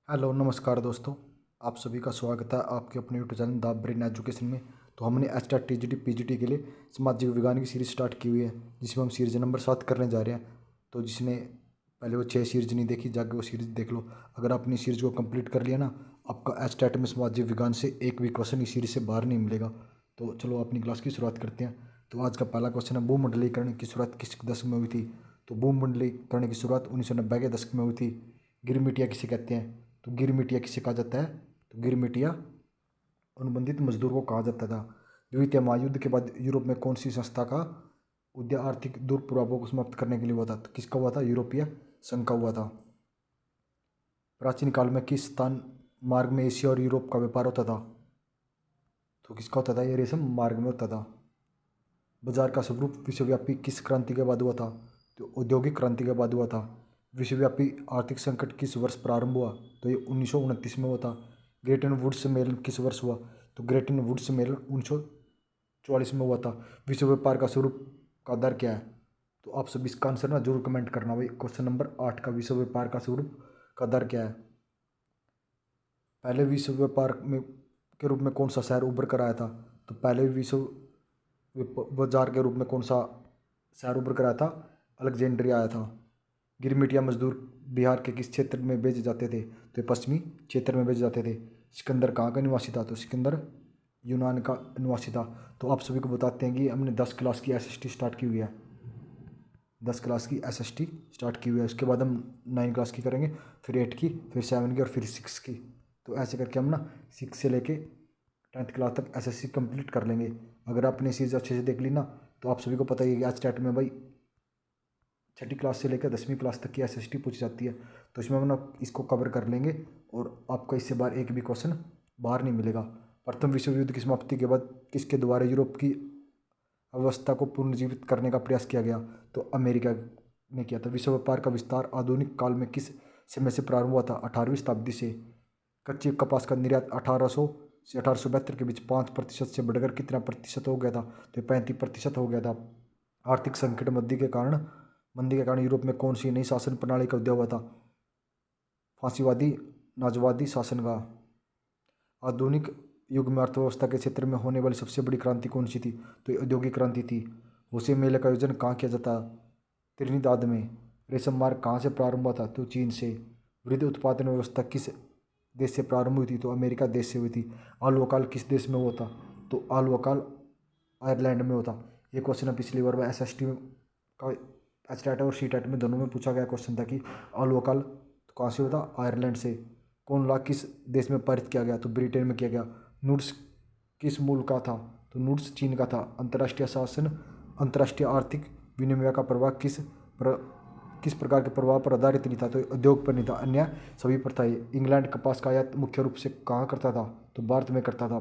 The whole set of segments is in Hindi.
हेलो नमस्कार दोस्तों। आप सभी का स्वागत है आपके अपने YouTube channel the brain education में। तो हमने एचटेट टीजीटी पीजीटी के लिए सामाजिक विज्ञान की सीरीज स्टार्ट की हुई है, जिसमें हम सीरीज नंबर 7 करने जा रहे हैं। तो जिसने पहले वो 6 सीरीज नहीं देखी, जाके वो सीरीज देख लो। अगर आपने सीरीज को कंप्लीट कर लिया ना, आपका एचटेट में सामाजिक विज्ञान से एक भी क्वेश्चन इस सीरीज से बाहर नहीं मिलेगा। तो चलो अपनी क्लास की शुरुआत करते हैं। तो आज का पहला क्वेश्चन है, भूमंडलीकरण की शुरुआत किस दशक में हुई थी? तो भूमंडलीकरण की शुरुआत 1990 के दशक में हुई थी। गिरमिटिया किसे कहते हैं? तो गिरमिटिया किसे कहा जाता है? तो गिरमिटिया अनुबंधित मजदूर को कहा जाता था। द्वितीय महायुद्ध के बाद यूरोप में कौन सी संस्था का उद्देश्य आर्थिक दुष्प्रभावों को समाप्त करने के लिए हुआ था? तो किसका हुआ था? यूरोपीय संघ का हुआ था। प्राचीन काल में किस स्थान मार्ग में एशिया और यूरोप का व्यापार होता था? तो किसका होता था? ये रेशम मार्ग में होता था। बाजार का स्वरूप विश्वव्यापी किस क्रांति के बाद हुआ था? तो औद्योगिक क्रांति के बाद हुआ था। विश्वव्यापी आर्थिक संकट किस वर्ष प्रारंभ हुआ? तो ये 1929 में हुआ था। ग्रेटन वुड्स सम्मेलन किस वर्ष हुआ? तो ग्रेटन वुड्स सम्मेलन 1944 में हुआ था। विश्व व्यापार का स्वरूप का दर क्या है? तो आप सब इसका आंसर ना जरूर कमेंट करना भाई। क्वेश्चन नंबर 8 का विश्व व्यापार का स्वरूप का दर क्या है? पहले विश्व व्यापार में के रूप में कौन सा शहर उभर कर आया था? तो पहले विश्व बाजार के रूप में कौन सा शहर उभर कर आया था? अलेक्जेंड्रिया आया था। गिरमिटिया मजदूर बिहार के किस क्षेत्र में भेजे जाते थे? तो ये पश्चिमी क्षेत्र में भेजे जाते थे। सिकंदर कहाँ का निवासी था? तो सिकंदर यूनान का निवासी था। तो आप सभी को बताते हैं कि हमने 10 क्लास की एसएसटी स्टार्ट की हुई है। 10 क्लास की एसएसटी स्टार्ट की हुई है। उसके बाद हम 9 क्लास की करेंगे, फिर 8 की, फिर 7 की और फिर 6 की। तो ऐसे करके हम ना 6 से लेके 10th क्लास तक एसएससी कंप्लीट कर लेंगे। अगर आपने चीज़ अच्छे से देख ली ना, तो आप सभी को पता ही है कि आज स्टेट में भाई 6ठी क्लास से लेकर 10वीं क्लास तक की एसएसटी पूछी जाती है। तो इसमें हम ना इसको कवर कर लेंगे और आपका इससे बाहर एक भी क्वेश्चन बाहर नहीं मिलेगा। प्रथम विश्व युद्ध की समाप्ति के बाद किसके द्वारा यूरोप की अवस्था को पुनर्जीवित करने का प्रयास किया गया? तो अमेरिका ने किया था। विश्व व्यापार का विस्तार आधुनिक काल में किस समय से प्रारंभ हुआ था? 18वीं शताब्दी से। कच्चे कपास का निर्यात 1800 से 1872 के बीच 5% से बढ़कर कितना प्रतिशत हो गया था? तो 35% हो गया था। आर्थिक संकट मंदी के कारण यूरोप में कौन सी नई शासन प्रणाली का उदय हुआ था? फांसीवादी नाजवादी शासन का। आधुनिक युग में अर्थव्यवस्था के क्षेत्र में होने वाली सबसे बड़ी क्रांति कौन सी थी? तो ये औद्योगिक क्रांति थी। होशे मेले का आयोजन कहाँ किया जाता? त्रिनिदाद में। रेशम मार्ग कहाँ से प्रारंभ हुआ था? तो चीन से। वृद्धि उत्पादन व्यवस्था किस देश से प्रारंभ हुई थी? तो अमेरिका देश से हुई थी। आलू अकाल किस देश में हुआ था? तो आलू अकाल आयरलैंड में होता। ये क्वेश्चन पिछली बार एसएसटी का एचटेट और सीटेट में दोनों में पूछा गया क्वेश्चन था कि आलू अकाल तो कहाँ से होता? आयरलैंड से। कौन लॉ किस देश में पारित किया गया? तो ब्रिटेन में किया गया। नूड्स किस मूल का था? तो नूड्स चीन का था। अंतर्राष्ट्रीय शासन अंतर्राष्ट्रीय आर्थिक विनिमय का प्रभाव किस प्रकार के प्रभाव पर आधारित नहीं था? तो उद्योग पर नहीं था, अन्य सभी पर था। इंग्लैंड कपास का आयात मुख्य रूप से कहाँ करता था? तो भारत में करता था।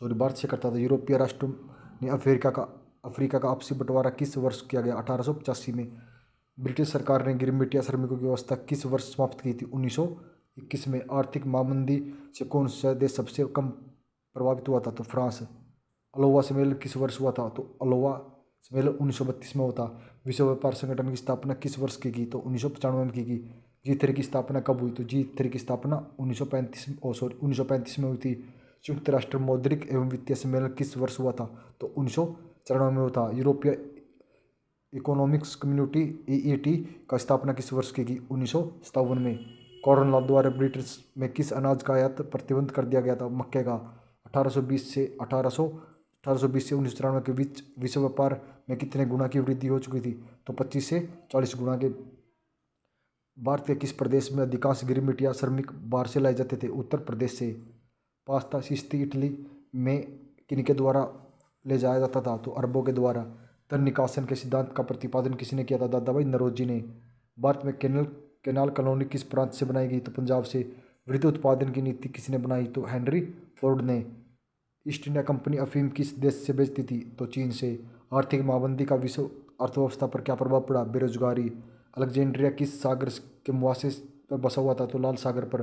भारत से करता था। यूरोपीय राष्ट्रों ने अफ्रीका का आपसी बंटवारा किस वर्ष किया गया? 1885 में। ब्रिटिश सरकार ने गिरमिटिया श्रमिकों की व्यवस्था किस वर्ष समाप्त की थी? 1921 में। आर्थिक महामंदी से कौन सा देश सबसे कम प्रभावित हुआ था? तो फ्रांस। अलोवा सम्मेलन किस वर्ष हुआ था? तो अलोवा सम्मेलन 1932 में हुआ था। विश्व व्यापार संगठन की स्थापना किस वर्ष की गई? तो 1995 में की गई। G3 की स्थापना कब हुई? तो G3 की स्थापना 1935 में हुई थी। संयुक्त राष्ट्र मौद्रिक एवं वित्तीय सम्मेलन किस वर्ष हुआ था? तो 1994 में हुआ था। यूरोपीय इकोनॉमिक्स कम्युनिटी EET का स्थापना किस वर्ष की गई? 1957 में। कॉर्नवॉलिस द्वारा ब्रिटिश में किस अनाज का आयात प्रतिबंध कर दिया गया था? मक्के का। 1820 से 1994 के बीच विश्व व्यापार में कितने गुना की वृद्धि हो चुकी थी? तो 25 से 40 गुना के। भारत के किस प्रदेश में अधिकांश गिरमिटिया श्रमिक बाहर से लाए जाते थे? उत्तर प्रदेश से। पास्ता शिस्ती इटली में किनके द्वारा ले जाया जाता था? तो अरबों के द्वारा। धन निकासन के सिद्धांत का प्रतिपादन किसने किया था? दादा भाई नौरोजी ने। भारत में कैनाल कॉलोनी किस प्रांत से बनाई गई? तो पंजाब से। वृद्धि उत्पादन की नीति किसने बनाई? तो हेनरी फोर्ड ने। ईस्ट इंडिया कंपनी अफीम किस देश से बेचती थी? तो चीन से। आर्थिक महामंदी का विश्व अर्थव्यवस्था पर क्या प्रभाव पड़ा? बेरोजगारी। अलेक्जेंड्रिया किस सागर के मुहासे पर बसा हुआ था? तो लाल सागर पर।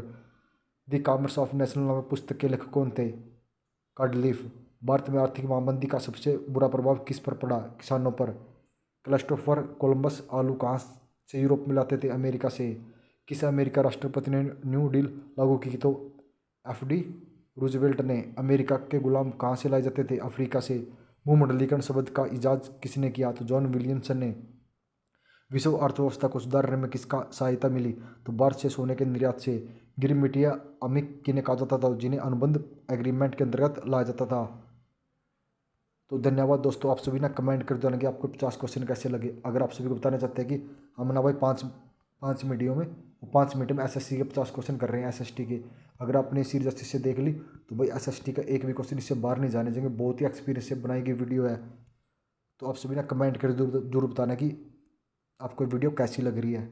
द कॉमर्स ऑफ नेशनल नामक पुस्तक के लेखक कौन थे? कार्डलीफ। भारत में आर्थिक महामंदी का सबसे बुरा प्रभाव किस पर पड़ा? किसानों पर। क्रिस्टोफर कोलंबस आलू कहाँ से यूरोप में लाते थे? अमेरिका से। किस अमेरिका राष्ट्रपति ने न्यू डील लागू की? तो FD रूजवेल्ट ने। अमेरिका के गुलाम कहाँ से लाए जाते थे? अफ्रीका से। भूमंडलीकरण शब्द का इजाज किसने किया? तो जॉन विलियमसन ने। विश्व अर्थव्यवस्था को सुधारने में किसका सहायता मिली? तो भारत से सोने के निर्यात से। गिरमिट या अमिक किन्हें कहा जाता था? जिन्हें अनुबंध एग्रीमेंट के अंतर्गत लाया जाता था। तो धन्यवाद दोस्तों, आप सभी ना कमेंट कर देना कि आपको 50 क्वेश्चन कैसे लगे। अगर आप सभी को बताना चाहते हैं कि हम ना भाई पाँच वीडियो में 5 मिनट में SSC के 50 क्वेश्चन कर रहे हैं SST के। अगर आपने सीरीज अच्छे से देख ली तो भाई SST का एक भी क्वेश्चन इससे बाहर नहीं जाने देंगे। बहुत ही एक्सपीरियंस से बनाई गई वीडियो है। तो आप सभी ना कमेंट कर जरूर बताना कि आपको वीडियो कैसी लग रही है।